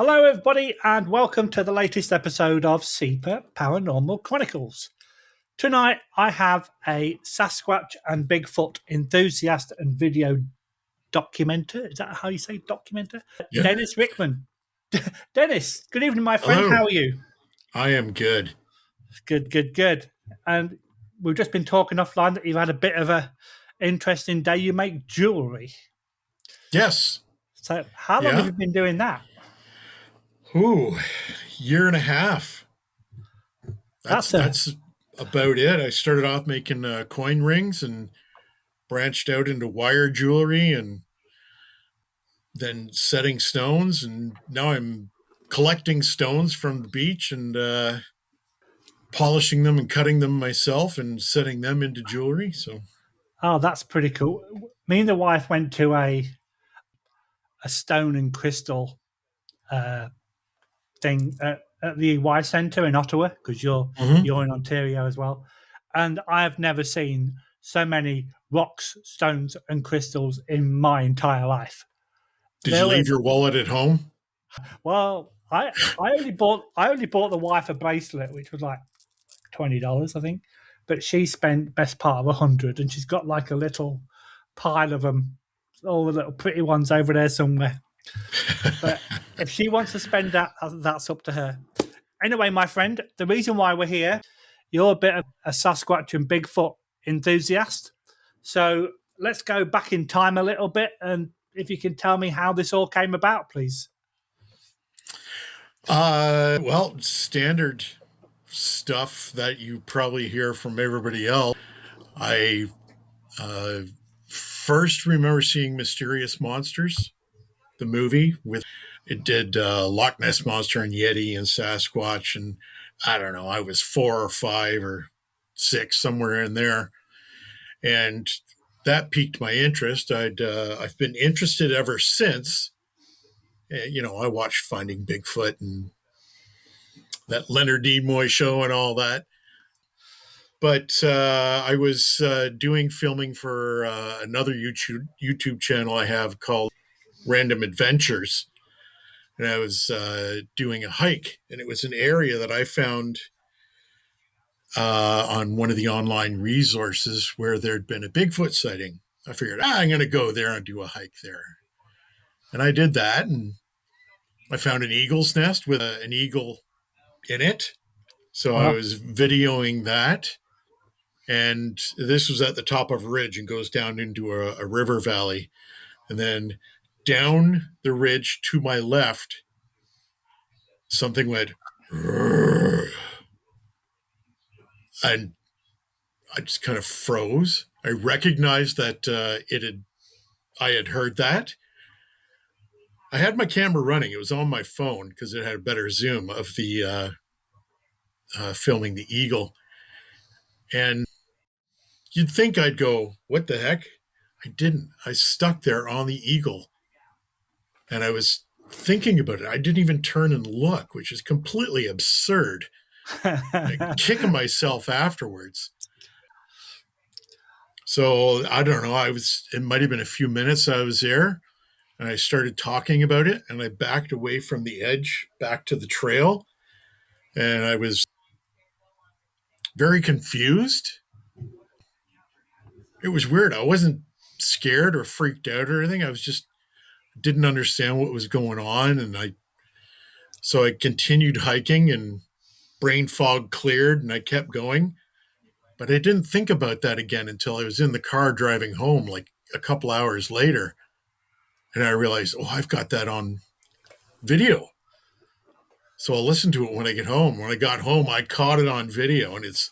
Hello, everybody, and welcome to the latest episode of SEPA Paranormal Chronicles. Tonight, I have a Sasquatch and Bigfoot enthusiast and video documenter. Is that how you say documenter? Yeah. Dennis Rickman. Dennis, good evening, my friend. Hello. How are you? I am good. Good. And we've just been talking offline that you've had a bit of a interesting day. You make jewelry. Yes. So, how long have you been doing that? Ooh, year and a half. That's about it. I started off making coin rings and branched out into wire jewelry and then setting stones. And now I'm collecting stones from the beach and polishing them and cutting them myself and setting them into jewelry. So, Oh, that's pretty cool. Me and the wife went to a stone and crystal thing at the Y Centre in Ottawa, because you're in Ontario as well, and I have never seen so many rocks, stones, and crystals in my entire life. Did you leave your wallet at home? Well, I only bought the wife a bracelet, which was like $20, I think, but she spent best part of $100, and she's got like a little pile of them, all the little pretty ones over there somewhere. But if she wants to spend that, that's up to her. Anyway, my friend, the reason why we're here, you're a bit of a Sasquatch and Bigfoot enthusiast. So let's go back in time a little bit, and if you can tell me how this all came about, please. Well, standard stuff that you probably hear from everybody else. I first remember seeing Mysterious Monsters, the movie it did Loch Ness Monster and Yeti and Sasquatch, and I don't know, I was 4 or 5 or 6, somewhere in there, and that piqued my interest. I've been interested ever since. I watched Finding Bigfoot and that Leonard Nimoy show and all that. But I was doing filming for another YouTube channel I have called Random Adventures. And I was doing a hike, and it was an area that I found on one of the online resources where there'd been a Bigfoot sighting. I figured, I'm going to go there and do a hike there. And I did that, and I found an eagle's nest with an eagle in it. So I was videoing that. And this was at the top of a ridge and goes down into a river valley. And then down the ridge to my left, something went, and I just kind of froze. I recognized that I had heard that. I had my camera running. It was on my phone because it had a better zoom of the filming the eagle. And you'd think I'd go, what the heck? I didn't. I stuck there on the eagle. And I was thinking about it. I didn't even turn and look, which is completely absurd. Kicking myself afterwards. So I don't know. It might have been a few minutes I was there, and I started talking about it, and I backed away from the edge back to the trail. And I was very confused. It was weird. I wasn't scared or freaked out or anything. I was just didn't understand what was going on. And so I continued hiking, and brain fog cleared, and I kept going. But I didn't think about that again until I was in the car driving home, like a couple hours later. And I realized, I've got that on video. So I'll listen to it when I get home. When I got home, I caught it on video, and it's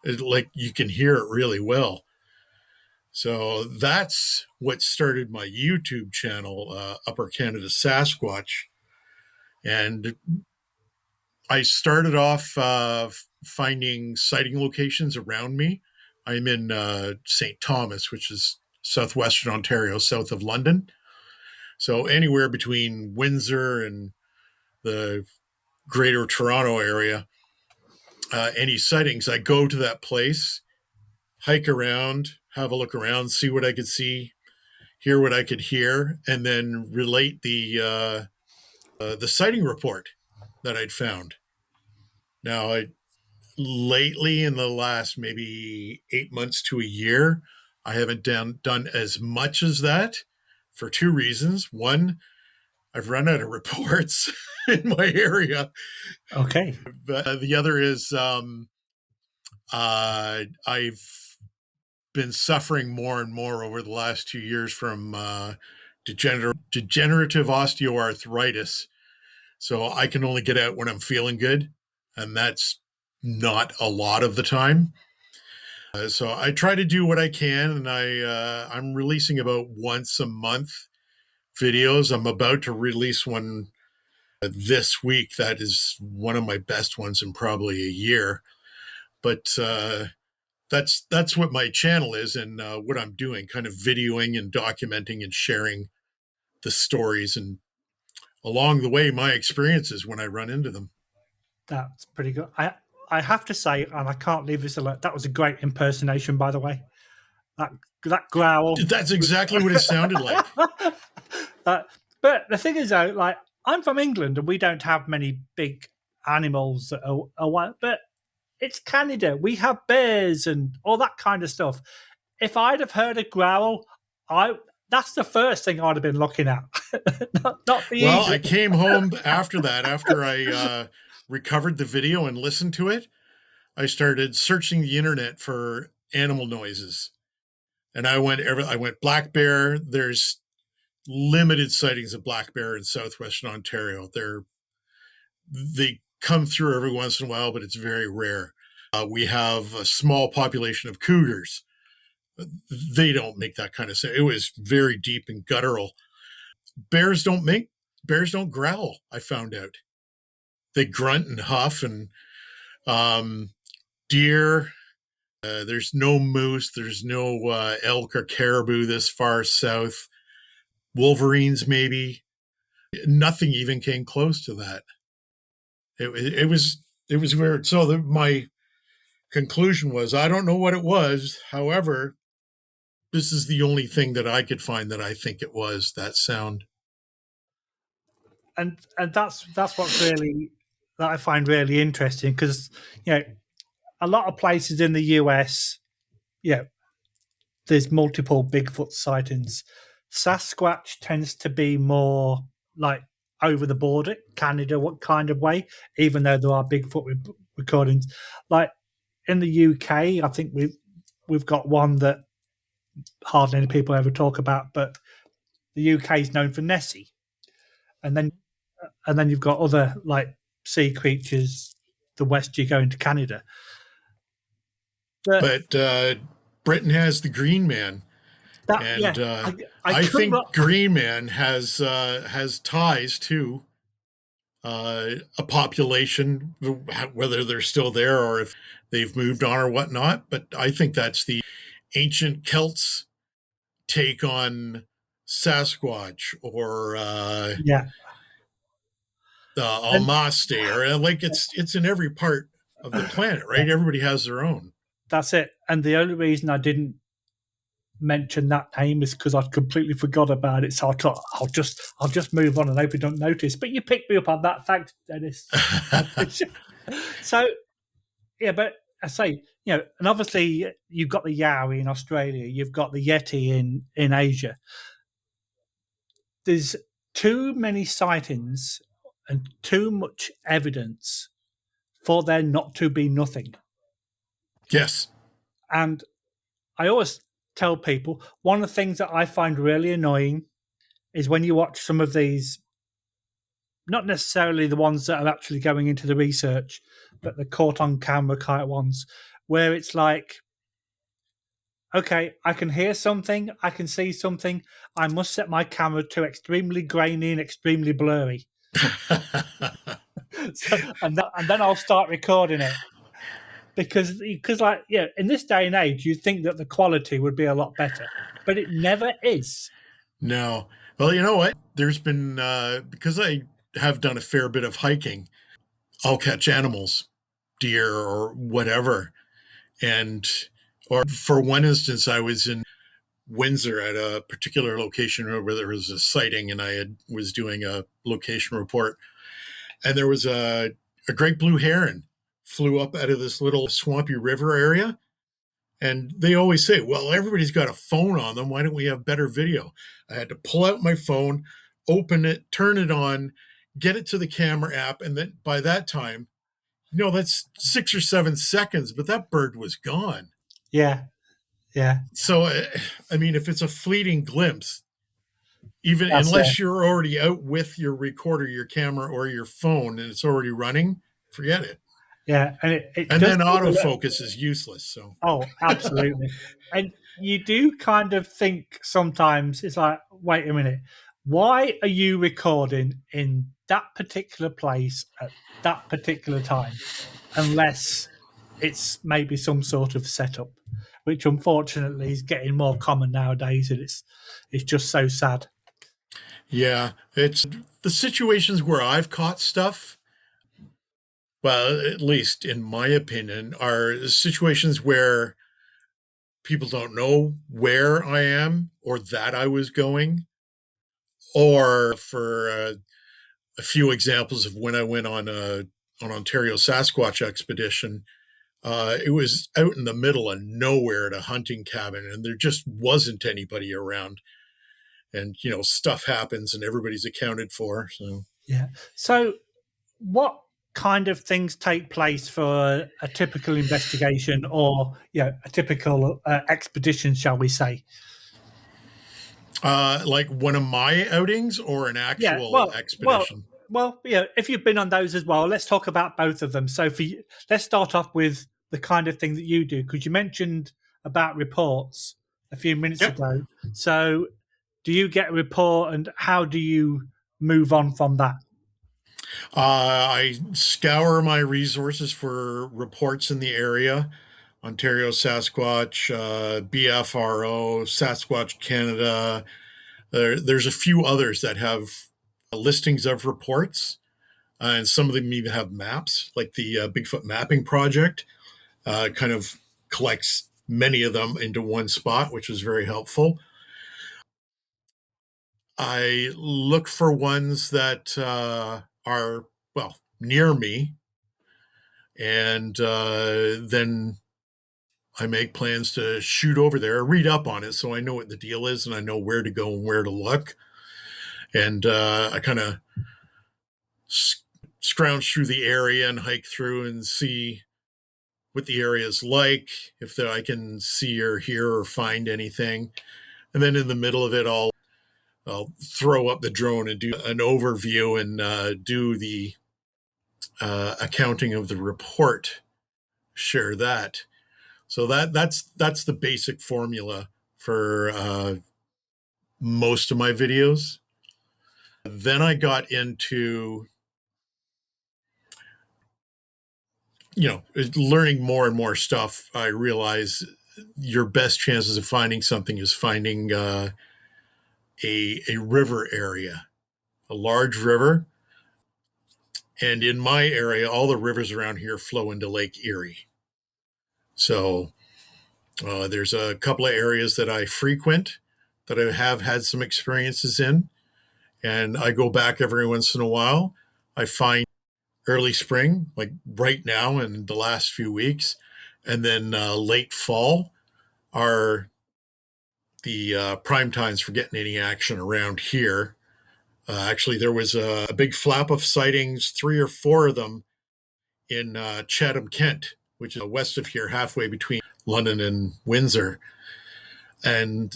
like you can hear it really well. So that's what started my YouTube channel, Upper Canada Sasquatch. And I started off finding sighting locations around me. I'm in St. Thomas, which is southwestern Ontario, south of London. So anywhere between Windsor and the greater Toronto area, any sightings, I go to that place, hike around, have a look around, see what I could see, hear what I could hear, and then relate the the sighting report that I'd found. Now, lately in the last maybe 8 months to a year, I haven't done as much as that for two reasons. One, I've run out of reports in my area. Okay. But the other is I've been suffering more and more over the last 2 years from degenerative osteoarthritis. So I can only get out when I'm feeling good, and that's not a lot of the time. So I try to do what I can, and I'm releasing about once a month videos. I'm about to release one this week that is one of my best ones in probably a year. But that's what my channel is, and what I'm doing, kind of videoing and documenting and sharing the stories, and along the way my experiences when I run into them. That's pretty good. I have to say, and I can't leave this alone, that was a great impersonation, by the way. That growl. That's exactly what it sounded like. But the thing is, though, like, I'm from England and we don't have many big animals that are wild, but it's Canada. We have bears and all that kind of stuff. If I'd have heard a growl, that's the first thing I'd have been looking at. not the Well, eagle. I came home after that, after I recovered the video and listened to it. I started searching the internet for animal noises, and I went black bear. There's limited sightings of black bear in southwestern Ontario. They come through every once in a while, but it's very rare. We have a small population of cougars. They don't make that kind of sound. It was very deep and guttural. Bears don't growl. I found out they grunt and huff, and deer. There's no moose. There's no elk or caribou this far south. Wolverines, maybe. Nothing even came close to that. It was weird. So my conclusion was, I don't know what it was. However, this is the only thing that I could find that I think it was, that sound. And that's what's really, that I find really interesting, because a lot of places in the US, there's multiple Bigfoot sightings. Sasquatch tends to be more like over the border, Canada, what kind of way, even though there are Bigfoot recordings. Like in the UK, I think we've got one that hardly any people ever talk about, but the UK is known for Nessie. And then you've got other like sea creatures. The west you go into Canada, but Britain has the Green Man, and I think Green Man has ties to a population, whether they're still there or if they've moved on or whatnot. But I think that's the ancient Celts take on Sasquatch, or Almaste, or like it's in every part of the planet, right? Everybody has their own. That's it. And the only reason I didn't mention that name is because I'd completely forgot about it. So I thought I'll just move on and hope you don't notice. But you picked me up on that. Thanks, Dennis. So yeah, but I say, and obviously you've got the Yowie in Australia, you've got the Yeti in Asia. There's too many sightings and too much evidence for there not to be nothing. Yes. And I always tell people, one of the things that I find really annoying is when you watch some of these, not necessarily the ones that are actually going into the research, but the caught on camera kind of ones, where it's like, okay, I can hear something, I can see something, I must set my camera to extremely grainy and extremely blurry. and then I'll start recording it. Because like, in this day and age, you'd think that the quality would be a lot better, but it never is. No. Well, you know what? There's been, because I have done a fair bit of hiking, I'll catch animals, deer or whatever. Or for one instance, I was in Windsor at a particular location where there was a sighting, and was doing a location report, and there was a great blue heron flew up out of this little swampy river area. And they always say, well, everybody's got a phone on them. Why don't we have better video? I had to pull out my phone, open it, turn it on, get it to the camera app. And then by that time, that's 6 or 7 seconds, but that bird was gone. Yeah. Yeah. So, I mean, if it's a fleeting glimpse, even That's it. unless you're already out with your recorder, your camera, or your phone, and it's already running, forget it. Yeah. And it And does. then autofocus is useless. So, Oh, absolutely. And you do kind of think sometimes it's like, wait a minute, why are you recording in that particular place at that particular time? Unless it's maybe some sort of setup, which unfortunately is getting more common nowadays, and it's just so sad. yeah, it's the situations where I've caught stuff. Well, at least in my opinion, are situations where people don't know where I am or that I was going. Or for a few examples of when I went on an Ontario Sasquatch expedition, it was out in the middle of nowhere at a hunting cabin, and there just wasn't anybody around. And stuff happens, and everybody's accounted for. So Yeah. So, what kind of things take place for a typical investigation, or a typical expedition, shall we say? like one of my outings or an Yeah. actual Well. expedition? If you've been on those as well, let's talk about both of them. So, let's start off with the kind of thing that you do, because you mentioned about reports a few minutes Yep. ago. So, do you get a report, and how do you move on from that? I scour my resources for reports in the area. Ontario Sasquatch, BFRO, Sasquatch Canada. There's a few others that have listings of reports, and some of them even have maps, like the Bigfoot Mapping Project. Kind of collects many of them into one spot, which is very helpful. I look for ones that are, well, near me, and then I make plans to shoot over there, read up on it so I know what the deal is and I know where to go and where to look. And I kind of scrounge through the area and hike through and see what the area is like, if I can see or hear or find anything. And then in the middle of it, I'll throw up the drone and do an overview and do the accounting of the report, share that. So that's the basic formula for most of my videos. Then I got into learning more and more stuff. I realize your best chances of finding something is finding a river area, a large river. And in my area, all the rivers around here flow into Lake Erie. So there's a couple of areas that I frequent that I have had some experiences in. And I go back every once in a while. I find early spring, like right now in the last few weeks, and then late fall are the prime times for getting any action around here. Actually, there was a big flap of sightings, 3 or 4 of them in Chatham, Kent, which is west of here, halfway between London and Windsor. And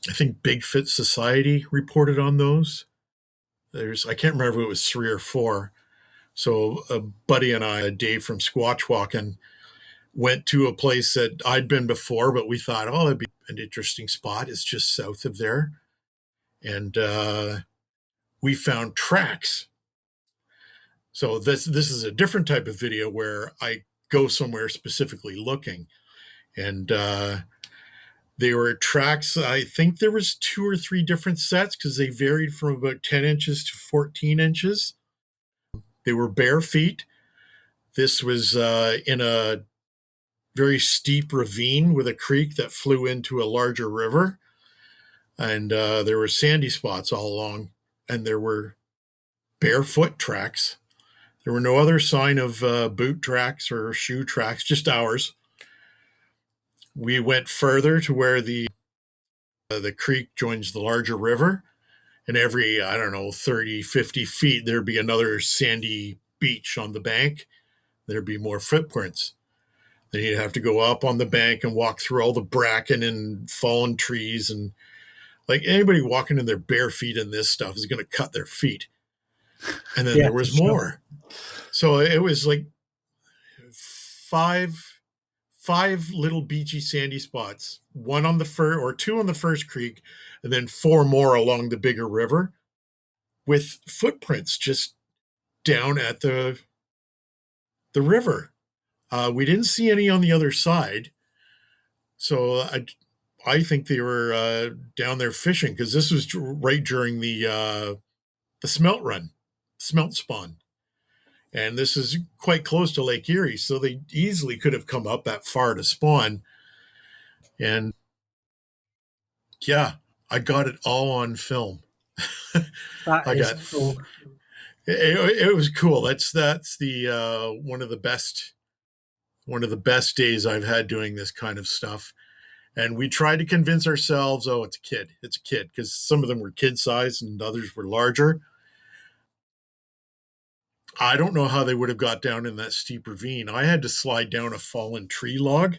I think Bigfoot Society reported on those. I can't remember if it was 3 or 4. So a buddy and I, Dave from Squatch Walking, went to a place that I'd been before, but we thought, oh, that'd be an interesting spot. It's just south of there. And we found tracks. So this is a different type of video where I go somewhere specifically looking. And they were tracks. I think there was 2 or 3 different sets because they varied from about 10 inches to 14 inches. They were bare feet. This was in a very steep ravine with a creek that flew into a larger river. and there were sandy spots all along, and there were barefoot tracks. There were no other sign of boot tracks or shoe tracks, just ours. We went further to where the creek joins the larger river, and every, I don't know, 30, 50 feet, there'd be another sandy beach on the bank. There'd be more footprints. Then you'd have to go up on the bank and walk through all the bracken and fallen trees. And like anybody walking in their bare feet in this stuff is going to cut their feet. And then Yeah, there for was sure. more. So it was like five little beachy sandy spots, one on the two on the first creek, and then four more along the bigger river with footprints just down at the river. We didn't see any on the other side, so I think they were down there fishing, because this was right during the smelt run, smelt spawn. And this is quite close to Lake Erie, so they easily could have come up that far to spawn. And yeah, I got it all on film. That I is got cool. it was cool. That's the one of the best days I've had doing this kind of stuff. And we tried to convince ourselves, oh, it's a kid, because some of them were kid size and others were larger. I don't know how they would have got down in that steep ravine. I had to slide down a fallen tree log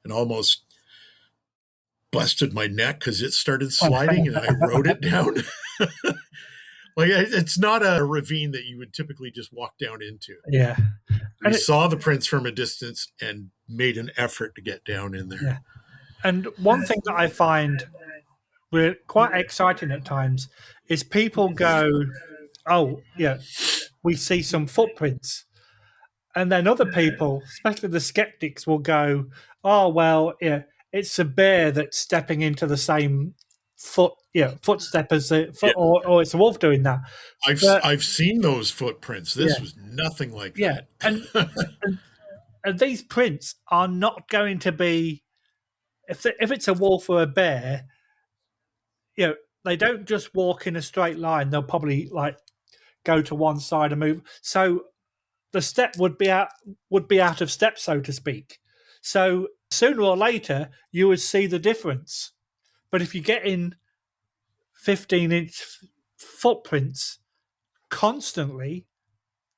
and almost busted my neck because it started sliding, and I rode it down. Like, it's not a ravine that you would typically just walk down into. Yeah. We And it, saw the prints from a distance and made an effort to get down in there. yeah. And one thing that I find quite exciting at times is people go, "Oh, yeah, we see some footprints," and then other people, especially the skeptics, will go, "Oh, well, yeah, it's a bear that's stepping into the same footstep as the Yeah, foot, or it's a wolf doing that." But I've seen those footprints. yeah, This was nothing like yeah, that. and, and these prints are not going to be if it's a wolf or a bear, they don't just walk in a straight line. They'll probably like go to one side and move. So the step would be out of step, so to speak. So sooner or later, you would see the difference. But if you get in 15-inch footprints constantly,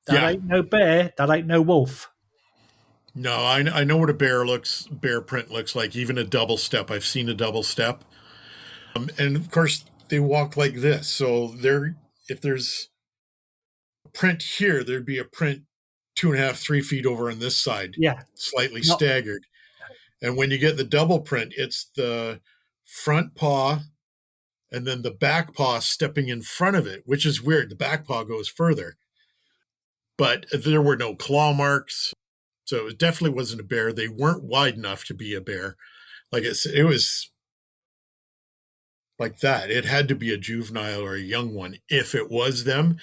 that Yeah, ain't no bear, that ain't no wolf. no, I know what a bear print looks like. Even a double step. I've seen a double step, and of course they walk like this. So if there's a print here, there'd be a print 2.5, 3 feet over on this side, Yeah, slightly not staggered. And when you get the double print, it's the front paw and then the back paw stepping in front of it, which is weird. The back paw goes further, but there were no claw marks. So it definitely wasn't a bear. They weren't wide enough to be a bear. Like it was like that. It had to be a juvenile or a young one if it was them,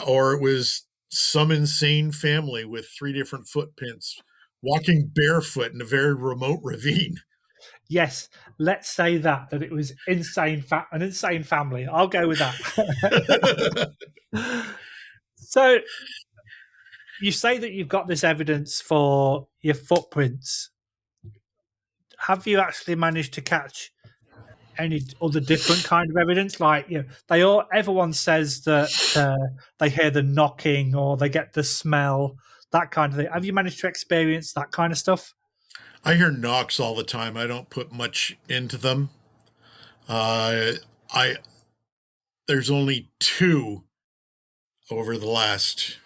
or it was some insane family with three different footprints walking barefoot in a very remote ravine. yes. Let's say that it was an insane family. I'll go with that. So you say that you've got this evidence for your footprints. Have you actually managed to catch any other different kind of evidence? Like, everyone says that they hear the knocking or they get the smell, that kind of thing. Have you managed to experience that kind of stuff? I hear knocks all the time. I don't put much into them. I There's only two over the last,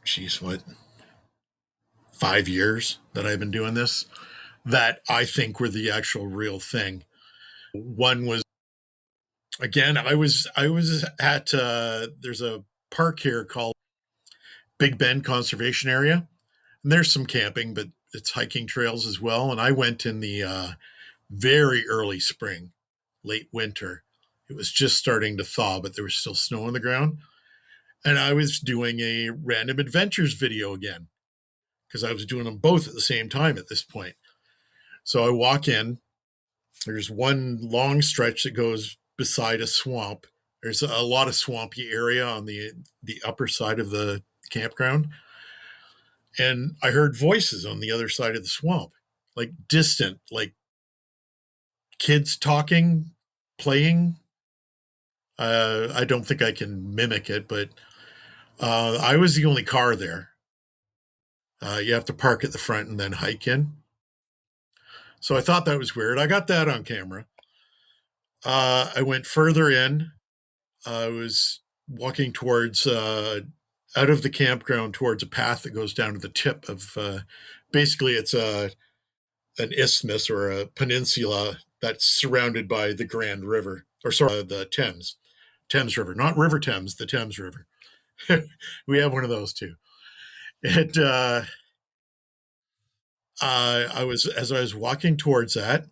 geez, what, 5 years that I've been doing this, that I think were the actual real thing. One was, again, I was at there's a park here called Big Bend Conservation Area, and there's some camping, but it's hiking trails as well. And I went in the very early spring, late winter. It was just starting to thaw, but there was still snow on the ground. And I was doing a random adventures video again, because I was doing them both at the same time at this point. So I walk in, There's one long stretch that goes beside a swamp. There's a lot of swampy area on the upper side of the campground, and I heard voices on the other side of the swamp, like distant, like kids talking, playing. I don't think I can mimic it, but I was the only car there. You have to park at the front and then hike in. So I thought that was weird. I got that on camera. I went further in. I was walking towards out of the campground towards a path that goes down to the tip of basically it's an isthmus or a peninsula that's surrounded by the Grand River, or sorry, the Thames River, not River Thames, the Thames River. We have one of those too. And I was as I was walking towards that,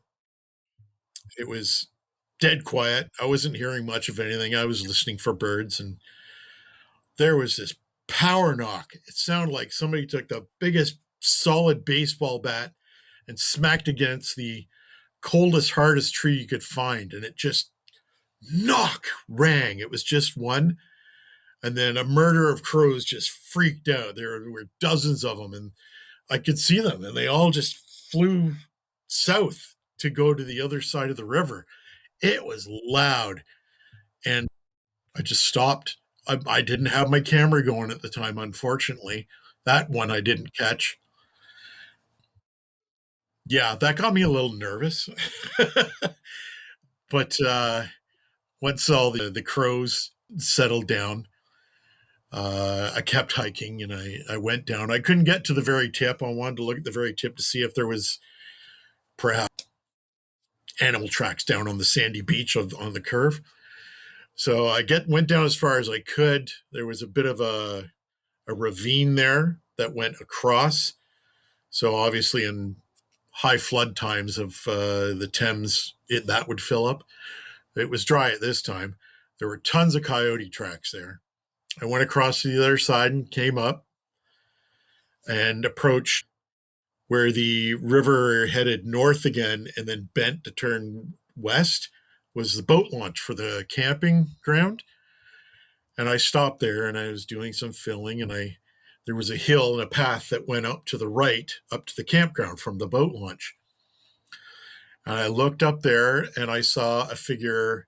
it was dead quiet. I wasn't hearing much of anything. I was listening for birds, and there was this power knock. It sounded like somebody took the biggest solid baseball bat and smacked against the coldest, hardest tree you could find, and it just knock rang. It was just one, and then a murder of crows just freaked out. There were dozens of them, and I could see them, and they all just flew south to go to the other side of the river. It was loud, and I just stopped. I didn't have my camera going at the time, unfortunately. That one I didn't catch. Yeah, that got me a little nervous. But once all the crows settled down, I kept hiking and I went down. I couldn't get to the very tip. I wanted to look at the very tip to see if there was perhaps animal tracks down on the sandy beach on the curve. So I went down as far as I could. There was a bit of a ravine there that went across. So obviously, in high flood times of the Thames, that would fill up. It was dry at this time. There were tons of coyote tracks there. I went across to the other side and came up and approached where the river headed north again and then bent to turn west was the boat launch for the camping ground. And I stopped there and I was doing some filling, and there was a hill and a path that went up to the right, up to the campground from the boat launch. And I looked up there and I saw a figure,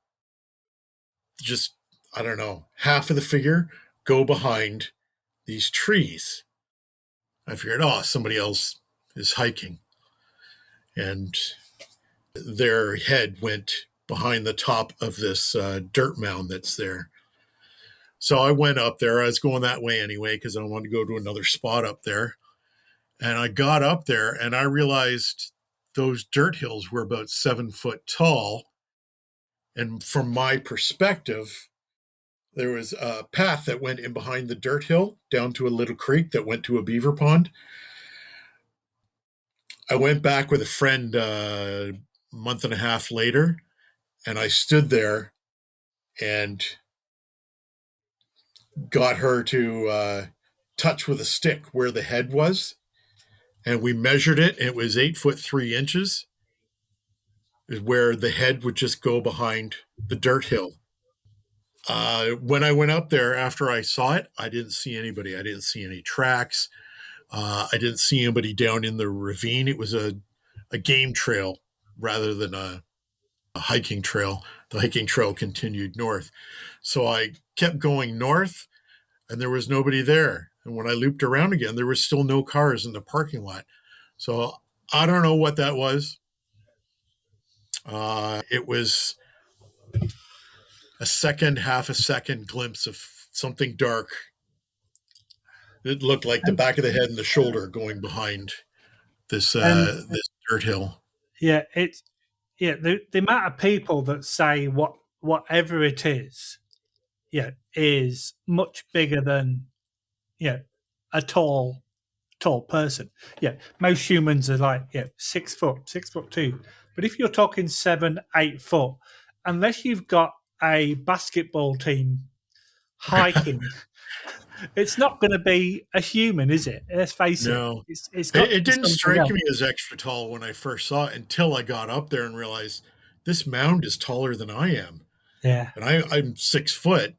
just, I don't know, half of the figure go behind these trees. I figured, oh, somebody else is hiking. And their head went behind the top of this dirt mound that's there. So I went up there. I was going that way anyway because I wanted to go to another spot up there. And I got up there and I realized those dirt hills were about 7 foot tall. And from my perspective, there was a path that went in behind the dirt hill down to a little creek that went to a beaver pond. I went back with a friend a month and a half later, and I stood there and got her to touch with a stick where the head was. And we measured it. And it was 8 foot 3 inches, is where the head would just go behind the dirt hill. When I went up there after I saw it, I didn't see anybody. I didn't see any tracks. I didn't see anybody down in the ravine. It was a game trail rather than a hiking trail. The hiking trail continued north. So I kept going north, and there was nobody there. And when I looped around again, there was still no cars in the parking lot. So I don't know what that was. It was half a second glimpse of something dark. It looked like the back of the head and the shoulder going behind this And this dirt hill. yeah, it's the amount of people that say whatever it is, is much bigger than a tall person. Yeah, most humans are like 6 foot, 6'2". But if you're talking 7, 8 foot, unless you've got a basketball team hiking, it's not going to be a human, is it? Let's face it. No, It's got it to be didn't something strike else. me as extra tall when I first saw it until I got up there and realized this mound is taller than I am. Yeah. And I'm 6 foot.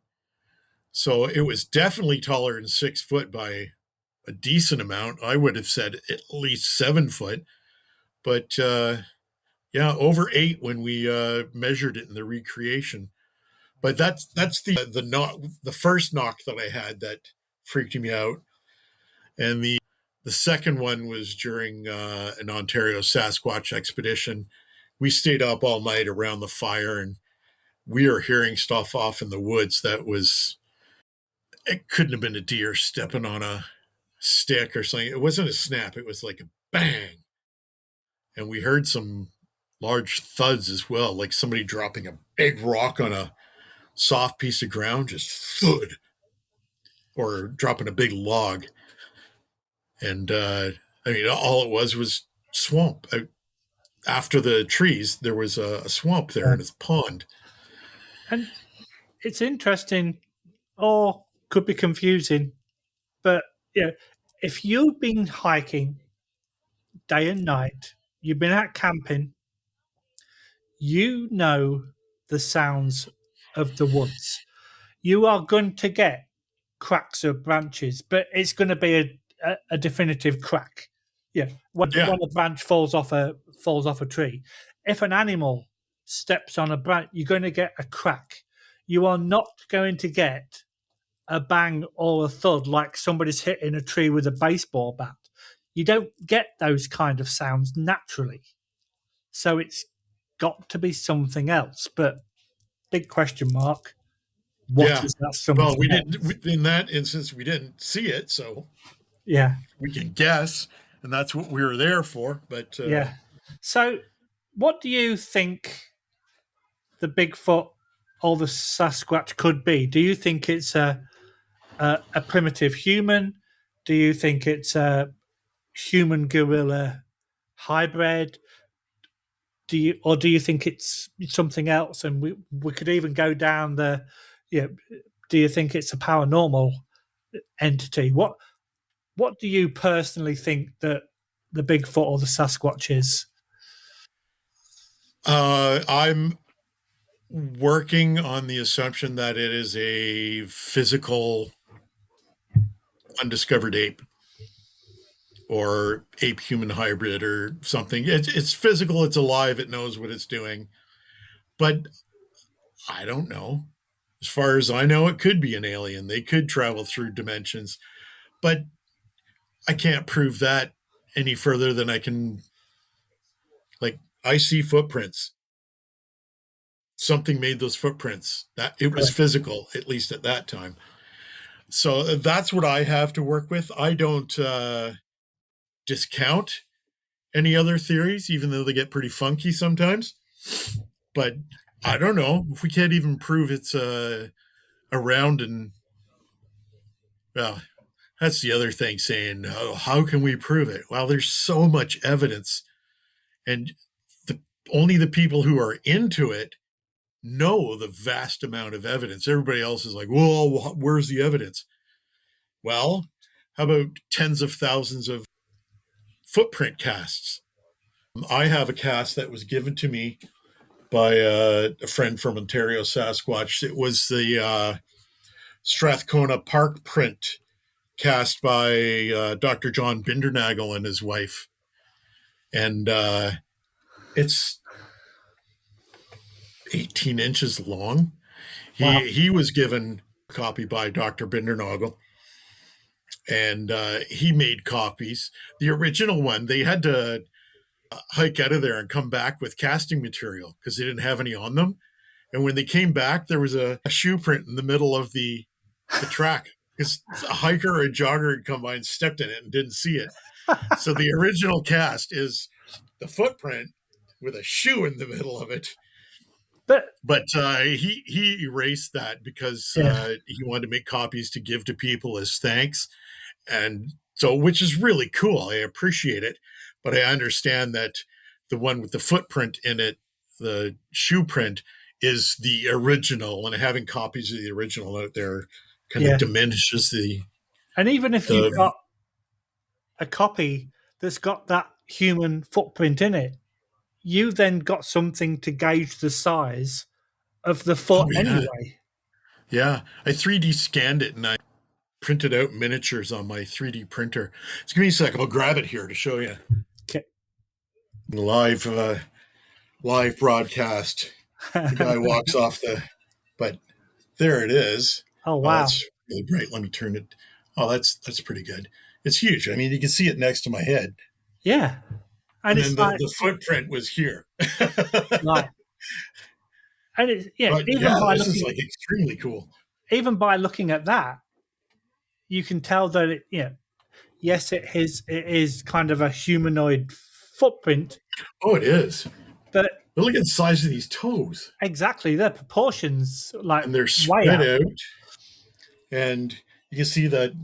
So it was definitely taller than 6 foot by a decent amount. I would have said at least 7 foot. But yeah, over 8 when we measured it in the recreation. But that's the first knock that I had that freaked me out. And the second one was during an Ontario Sasquatch expedition. We stayed up all night around the fire, and we were hearing stuff off in the woods that was, it couldn't have been a deer stepping on a stick or something. It wasn't a snap, it was like a bang. And we heard some large thuds as well, like somebody dropping a big rock on a soft piece of ground, just thud, or dropping a big log. And I mean, all it was swamp. After the trees, there was a swamp there and it's a pond. And it's interesting, or could be confusing, but yeah, if you've been hiking day and night, you've been out camping, you know the sounds of the woods. You are going to get cracks of branches, but it's going to be a definitive crack. Yeah, when Yeah, a branch falls off a tree, if an animal steps on a branch, you're going to get a crack. You are not going to get a bang or a thud like somebody's hitting a tree with a baseball bat. You don't get those kind of sounds naturally. So it's got to be something else. But big question mark. What yeah. is that Well, something we else? didn't, in that instance, we didn't see it, so Yeah. we can guess, and that's what we were there for. But Yeah. So what do you think the Bigfoot or the Sasquatch could be? Do you think it's a primitive human? Do you think it's a human gorilla hybrid? Do you think it's something else? And we could even go down the, yeah. Do you think it's a paranormal entity? What do you personally think that the Bigfoot or the Sasquatch is? I'm working on the assumption that it is a physical, undiscovered ape or ape human hybrid or something. It's physical, it's alive, it knows what it's doing. But I don't know. As far as I know, it could be an alien. They could travel through dimensions, but I can't prove that any further than I can. Like, I see footprints. Something made those footprints. That it was physical, at least at that time. So that's what I have to work with. I don't discount any other theories, even though they get pretty funky sometimes. But I don't know if we can't even prove it's around. And well, that's the other thing, saying, oh, how can we prove it? Well, there's so much evidence, and the, only the people who are into it know the vast amount of evidence. Everybody else is like, well, where's the evidence? Well, how about tens of thousands of footprint casts? I have a cast that was given to me by a friend from Ontario Sasquatch. It was the Strathcona Park print cast by Dr. John Bindernagel and his wife. And it's 18 inches long. Wow. He was given a copy by Dr. Bindernagel, and he made copies. The original one, they had to hike out of there and come back with casting material because they didn't have any on them. And when they came back, there was a shoe print in the middle of the track because a hiker or a jogger had come by and stepped in it and didn't see it. So the original cast is the footprint with a shoe in the middle of it. But he erased that because Yeah. he wanted to make copies to give to people as thanks. And so, which is really cool. I appreciate it. But I understand that the one with the footprint in it, the shoe print, is the original. And having copies of the original out there kind of Yeah. diminishes the. And even if you've the got a copy that's got that human footprint in it, you then got something to gauge the size of the Oh foot yeah, anyway. yeah. I 3D scanned it and I printed out miniatures on my 3D printer. Just give me a sec. I'll grab it here to show you. Okay. Live, live broadcast. The guy walks off but there it is. Oh Oh, wow. that's really bright. Let me turn it. Oh, that's pretty good. It's huge. I mean, you can see it next to my head. Yeah. And And it's then the, like the footprint was here. like and it's But yeah, this is like extremely cool. even by looking at that, you can tell that yes, it is kind of a humanoid footprint, Oh, it is. but But look at the size of these toes. exactly their proportions like And they're way spread out. out. And you can see that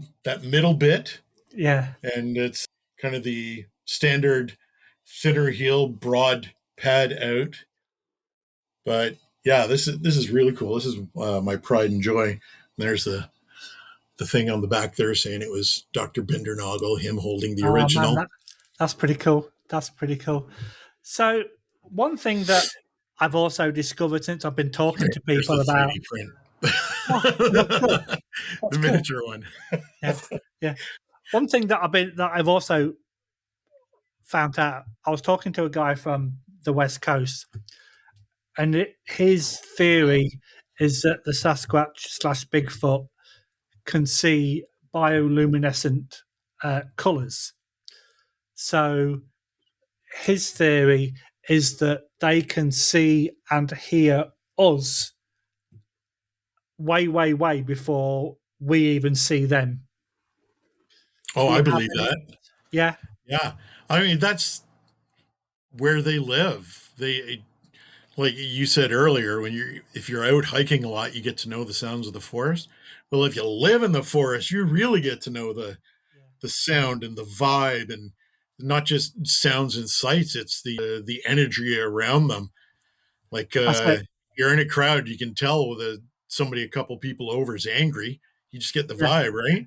middle bit. Yeah. And it's kind of the standard thinner heel, broad pad out. But yeah, this is really cool. This is my pride and joy. And there's the thing on the back there saying it was Dr. Bindernagel, him holding the Oh man, original. that's pretty cool. That's pretty cool. So one thing that I've also discovered since I've been talking to There's people the about 3D print. that's cool. The That's cool. miniature one. Yeah. Yeah. One thing that I've also found out, I was talking to a guy from the West Coast, and his theory is that the Sasquatch/Bigfoot can see bioluminescent colors. So his theory is that they can see and hear us way, way, way before we even see them. Oh, Do I you have believe any? that. Yeah, Yeah. I mean, that's where they live. They, like you said earlier, if you're out hiking a lot, you get to know the sounds of the forest. Well, if you live in the forest, you really get to know the sound and the vibe, and not just sounds and sights. It's the energy around them. Like that's it. you're in a crowd, you can tell that somebody a couple people over is angry. You just get the Yeah, vibe, right?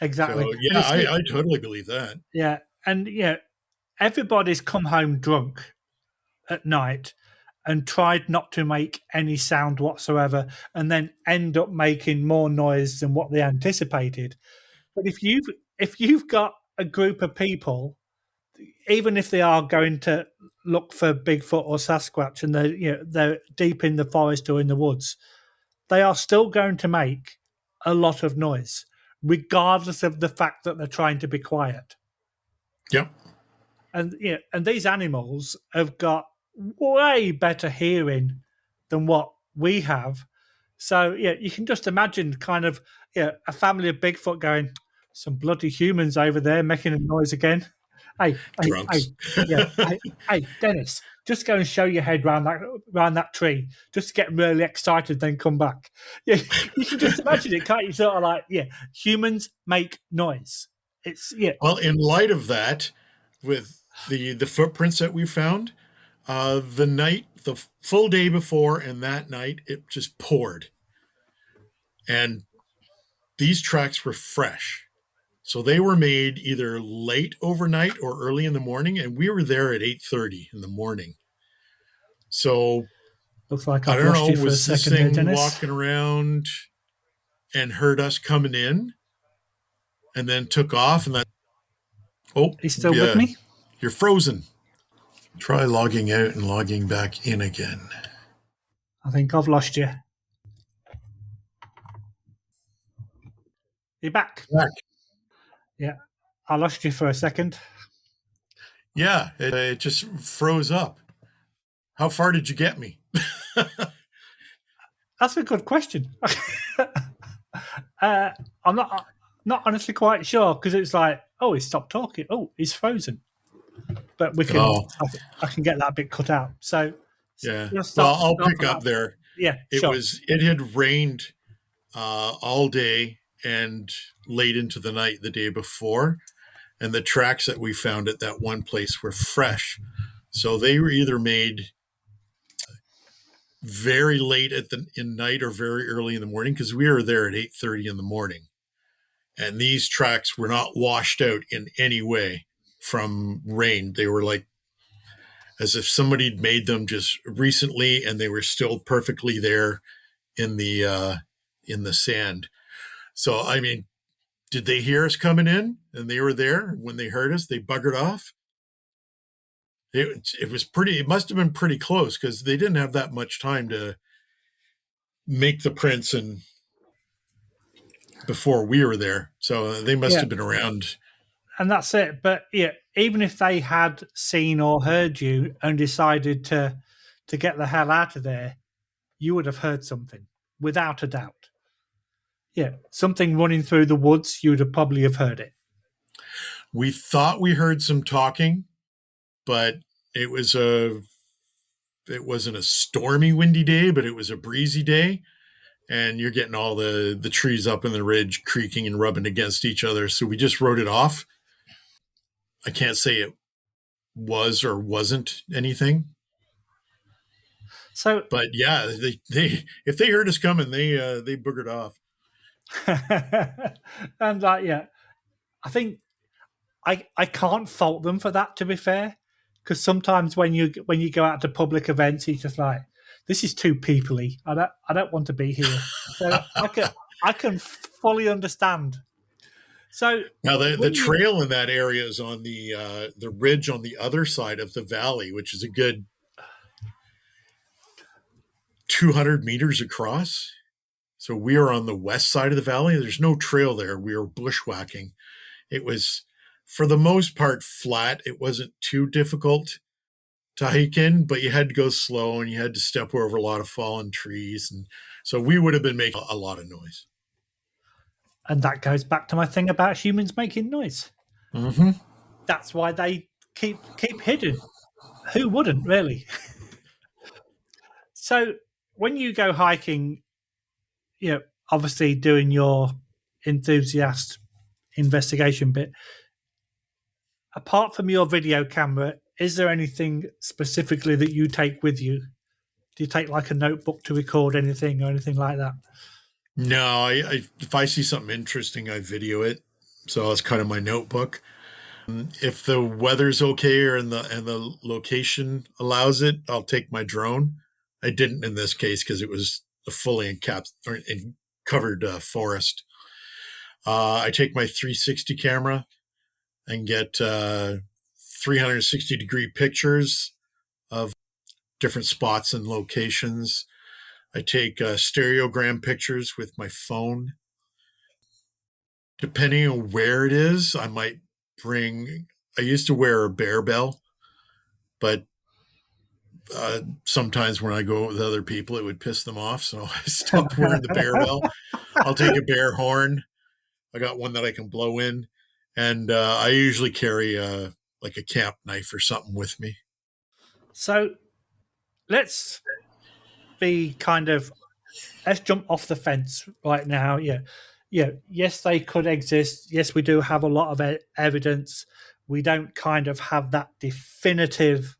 exactly. So And yeah, I totally believe that. yeah, and everybody's come home drunk at night and tried not to make any sound whatsoever, and then end up making more noise than what they anticipated. But if you've got a group of people, even if they are going to look for Bigfoot or Sasquatch, and they're deep in the forest or in the woods, they are still going to make a lot of noise, regardless of the fact that they're trying to be quiet. Yep. And these animals have got way better hearing than what we have. So you can just imagine kind of a family of Bigfoot going, some bloody humans over there making a noise again. Hey, Drunks. yeah, hey, Dennis, just go and show your head round that tree, just to get really excited, then come back. Yeah, you can just imagine it, can't you? Sort of like, humans make noise. It's Well, in light of that, with the footprints that we found, the full day before and that night, it just poured, and these tracks were fresh. So they were made either late overnight or early in the morning, and we were there at 8:30 in the morning. So looks like I I've don't lost know, you for a was this second there, thing Dennis. walking around and heard us coming in and then took off and that oh Are you still with yeah, me? you're frozen. Try logging out and logging back in again. I think I've lost you. You're back. Back. Yeah, I lost you for a second. Yeah, it just froze up. How far did you get me? That's a good question. I'm not honestly quite sure, because it's like, oh, he stopped talking. Oh, he's frozen. But Oh, I can get that bit cut out. So yeah. let's Well, start. I'll Start pick from up that. there. Yeah, It sure. was it had rained all day and late into the night the day before, and the tracks that we found at that one place were fresh. So they were either made very late in night or very early in the morning, because we were there at 8:30 in the morning, and these tracks were not washed out in any way from rain. They were like as if somebody'd made them just recently and they were still perfectly there in the sand. So I mean, did they hear us coming in and they were there when they heard us? They buggered off. It was pretty. It must have been pretty close because they didn't have that much time to make the prints and before we were there. So they must Yeah, have been around. and that's it. But yeah, even if they had seen or heard you and decided to get the hell out of there, you would have heard something without a doubt. Yeah, something running through the woods, you would have probably have heard it. We thought we heard some talking, but it was a it wasn't a stormy, windy day, but it was a breezy day, and you're getting all the trees up in the ridge creaking and rubbing against each other. So we just wrote it off. I can't say it was or wasn't anything, So, but yeah, they if they heard us coming, they boogered off. and yeah, I think I can't fault them for that. To be fair, because sometimes when you go out to public events, it's just like this is too peoply. I don't want to be here. So I can fully understand. So Now the when you trail in that area is on the ridge on the other side of the valley, which is a good 200 meters across. So we are on the west side of the valley. There's no trail there. We are bushwhacking. It was, for the most part, flat. It wasn't too difficult to hike in, but you had to go slow and you had to step over a lot of fallen trees. And so we would have been making a lot of noise. and that goes back to my thing about humans making noise. Mm-hmm. That's why they keep hidden. Who wouldn't really? So when you go hiking, you know, obviously doing your enthusiast investigation bit, apart from your video camera, is there anything specifically that you take with you? Do you take like a notebook to record anything or anything like that? No, if I see something interesting, I video it. So that's kind of my notebook. If the weather's okay or and the location allows it, I'll take my drone. I didn't in this case because it was a fully covered forest. I take my 360 camera and get 360-degree pictures of different spots and locations. I take stereogram pictures with my phone. Depending on where it is, I might bring. I used to wear a bear bell, but sometimes when I go with other people, it would piss them off. So I stopped wearing the bear bell. I'll take a bear horn. I got one that I can blow in, and I usually carry like a camp knife or something with me. So let's be kind of let's jump off the fence right now. Yeah, yeah. Yes, they could exist. Yes, we do have a lot of evidence. We don't kind of have that definitive.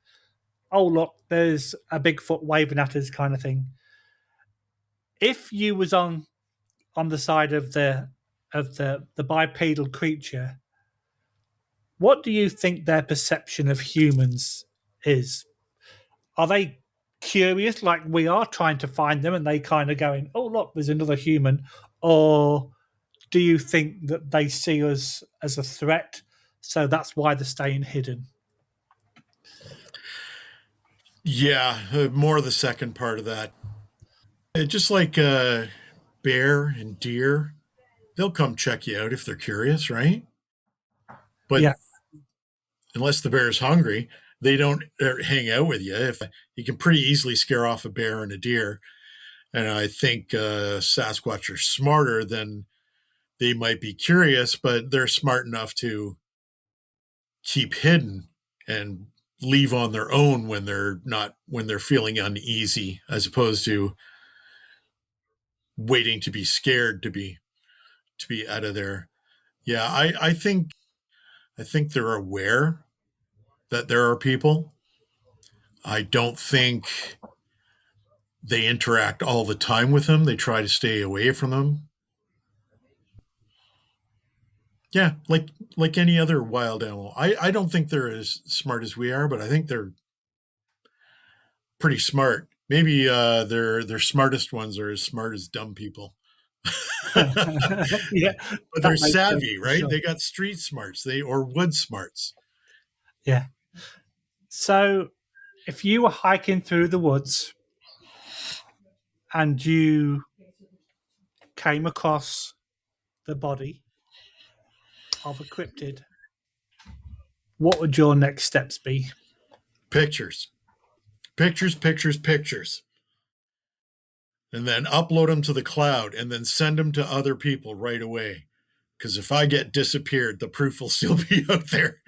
Oh, look, there's a Bigfoot waving at us, kind of thing. If you was on the side of the bipedal creature, what do you think their perception of humans is? Are they curious like we are trying to find them and they kind of going, oh, look, there's another human? Or do you think that they see us as a threat? So that's why they're staying hidden. Yeah, more the second part of that. Just like bear and deer, they'll come check you out if they're curious, right? But Yeah. unless the bear is hungry, they don't hang out with you. If you can pretty easily scare off a bear and a deer, and I think Sasquatch are smarter than they might be curious, but they're smart enough to keep hidden and leave on their own when they're feeling uneasy, as opposed to waiting to be scared to be out of there. Yeah, I think they're aware that there are people. I don't think they interact all the time with them. They try to stay away from them. Yeah, like any other wild animal. I don't think they're as smart as we are, but I think they're pretty smart. Maybe their smartest ones are as smart as dumb people. Yeah, But that they're makes sense savvy, for right? sure. They got street smarts, or wood smarts. Yeah. So if you were hiking through the woods and you came across the body of a cryptid, what would your next steps be? Pictures, pictures, pictures, pictures, and then upload them to the cloud, and then send them to other people right away. Because if I get disappeared, the proof will still be out there.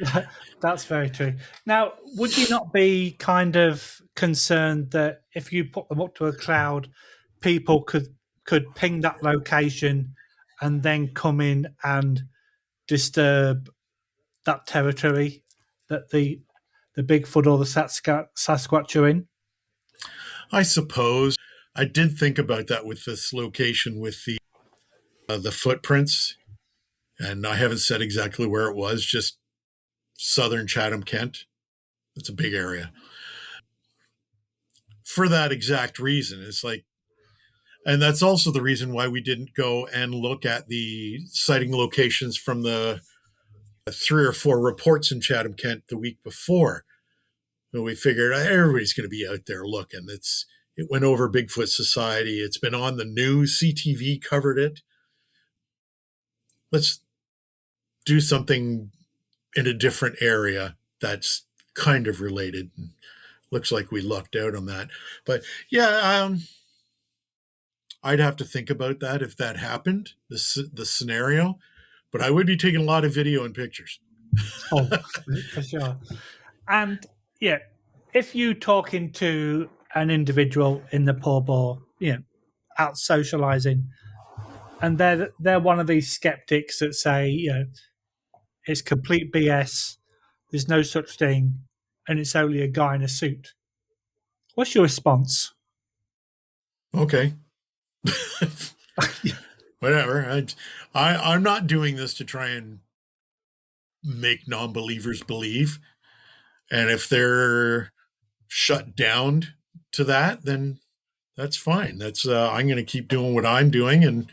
That's very true. Now, would you not be kind of concerned that if you put them up to a cloud, people could ping that location and then come in and disturb that territory that the Bigfoot or the Sasquatch are in? I suppose I did think about that with this location with the footprints, and I haven't said exactly where it was. Just southern Chatham, Kent. It's a big area. For that exact reason, it's like, and that's also the reason why we didn't go and look at the sighting locations from the 3 or 4 reports in Chatham, Kent the week before. But we figured everybody's going to be out there looking. It went over Bigfoot Society. It's been on the news. CTV covered it. Let's do something in a different area that's kind of related. Looks like we lucked out on that. But yeah, I'd have to think about that if that happened, the scenario. But I would be taking a lot of video and pictures. Oh, for sure. And yeah, if you talking to an individual in the pub or out socializing, and they're one of these skeptics that say it's complete BS, there's no such thing, and it's only a guy in a suit. What's your response? Okay. Whatever. I'm not doing this to try and make non-believers believe. And if they're shut down to that, then that's fine. That's I'm going to keep doing what I'm doing, and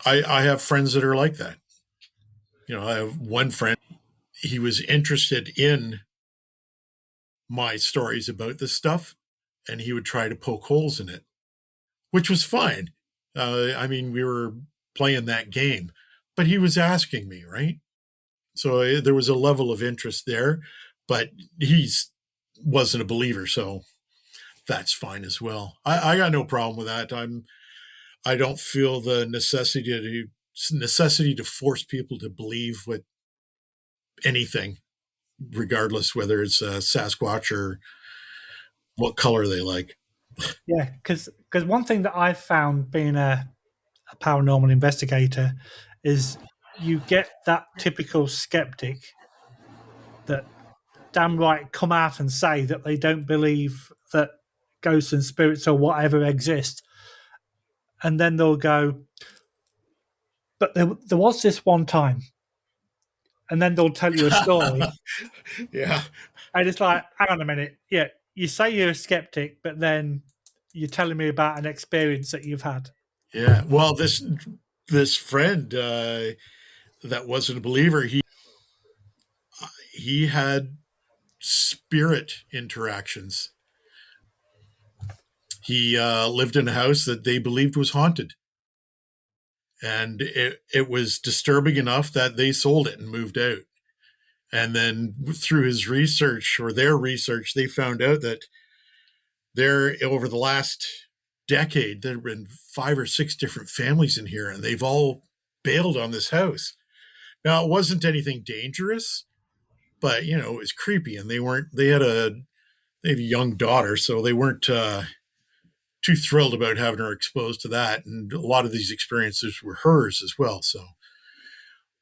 I have friends that are like that. I have one friend. He was interested in my stories about this stuff, and he would try to poke holes in it, which was fine. I mean, we were playing that game, but he was asking me, right? So there was a level of interest there, but he's wasn't a believer, so that's fine as well. I got no problem with that. I don't feel the necessity to force people to believe with anything, regardless whether it's a Sasquatch or what color they like. Yeah, because one thing that I've found being a paranormal investigator is you get that typical skeptic that damn right come out and say that they don't believe that ghosts and spirits or whatever exist. And then they'll go, but there was this one time. And then they'll tell you a story. Yeah. And it's like, hang on a minute. Yeah, you say you're a skeptic, but then you're telling me about an experience that you've had. Yeah. Well, this friend that wasn't a believer, he had spirit interactions. He lived in a house that they believed was haunted, and it was disturbing enough that they sold it and moved out. And then through his research or their research, they found out that there over the last decade there have been 5 or 6 different families in here, and they've all bailed on this house. Now, it wasn't anything dangerous, but it was creepy, and they had a young daughter, so they weren't too thrilled about having her exposed to that, and a lot of these experiences were hers as well. So,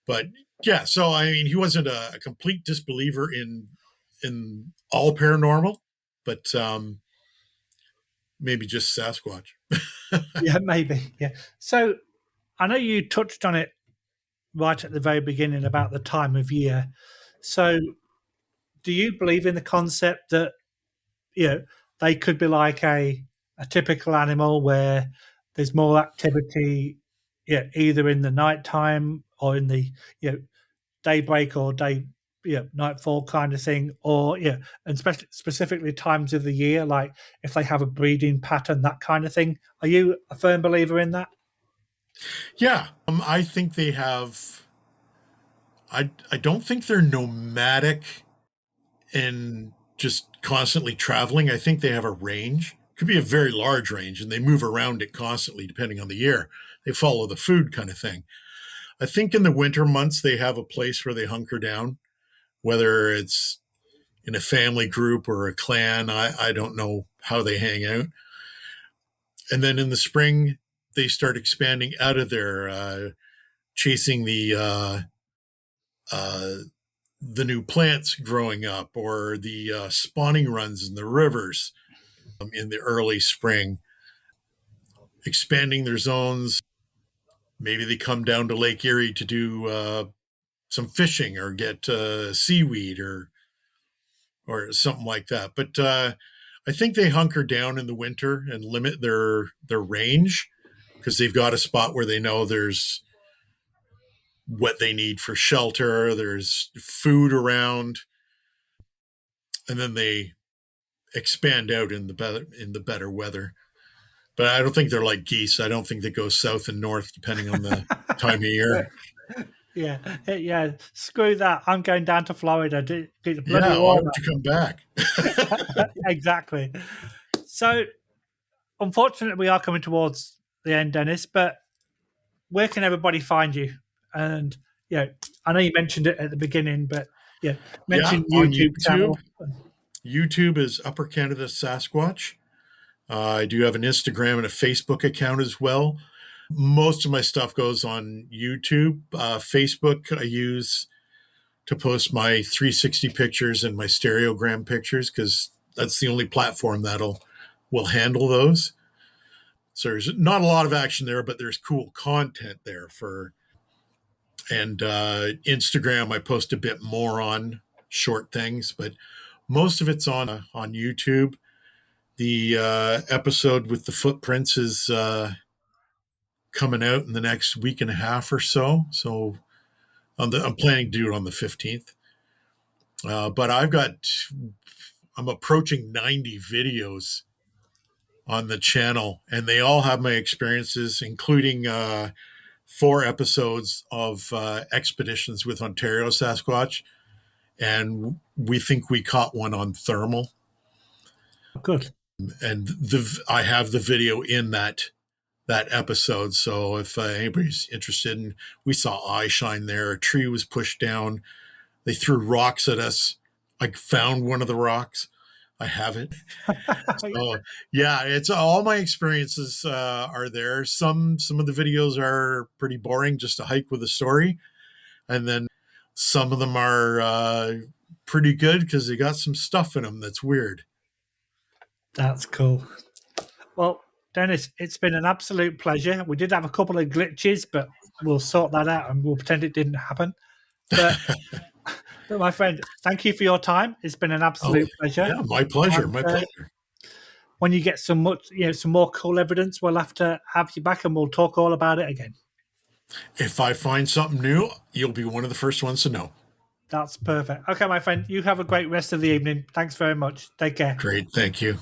but yeah, so I mean, he wasn't a complete disbeliever in all paranormal, but maybe just Sasquatch. Yeah, maybe. Yeah. So I know you touched on it right at the very beginning about the time of year. So do you believe in the concept that they could be like a typical animal where there's more activity, either in the nighttime or in the daybreak or nightfall kind of thing, or and specifically times of the year, like if they have a breeding pattern, that kind of thing. Are you a firm believer in that? Yeah, I think they have. I don't think they're nomadic and just constantly traveling. I think they have a range. Could be a very large range, and they move around it constantly depending on the year. They follow the food kind of thing. I think in the winter months they have a place where they hunker down, whether it's in a family group or a clan. I don't know how they hang out. And then in the spring they start expanding out of there, chasing uh, the new plants growing up or the spawning runs in the rivers in the early spring, expanding their zones. Maybe they come down to Lake Erie to do some fishing or get seaweed or something like that. But I think they hunker down in the winter and limit their range because they've got a spot where they know there's what they need for shelter, there's food around, and then they expand out in the better weather. But I don't think they're like geese. I don't think they go south and north depending on the time of year. Yeah. Screw that. I'm going down to Florida to get the bloody Yeah, why water. don't you come back? Exactly. So, unfortunately, we are coming towards the end, Dennis. But where can everybody find you? And I know you mentioned it at the beginning, but mention on YouTube channel. YouTube is Upper Canada Sasquatch. I do have an Instagram and a Facebook account as well. Most of my stuff goes on YouTube. Facebook I use to post my 360 pictures and my stereogram pictures because that's the only platform will handle those. So there's not a lot of action there, but there's cool content there and Instagram I post a bit more on short things, but most of it's on YouTube. The episode with the footprints is coming out in the next week and a half or so. So I'm planning to do it on the 15th. But I'm approaching 90 videos on the channel, and they all have my experiences, including 4 episodes of expeditions with Ontario Sasquatch. And we think we caught one on thermal. Good. And I have the video in that episode. So if anybody's interested, and we saw eye shine there, a tree was pushed down. They threw rocks at us. I found one of the rocks. I have it. So yeah, it's all my experiences are there. Some of the videos are pretty boring, just a hike with a story, and then some of them are pretty good because they got some stuff in them that's weird. That's cool. Well, Dennis, it's been an absolute pleasure. We did have a couple of glitches, but we'll sort that out and we'll pretend it didn't happen. But, but my friend, thank you for your time. It's been an absolute pleasure. Yeah, my pleasure. And, my pleasure. When you get some more cool evidence, we'll have to have you back and we'll talk all about it again. If I find something new, you'll be one of the first ones to know. That's perfect. Okay, my friend, you have a great rest of the evening. Thanks very much. Take care. Great. Thank you.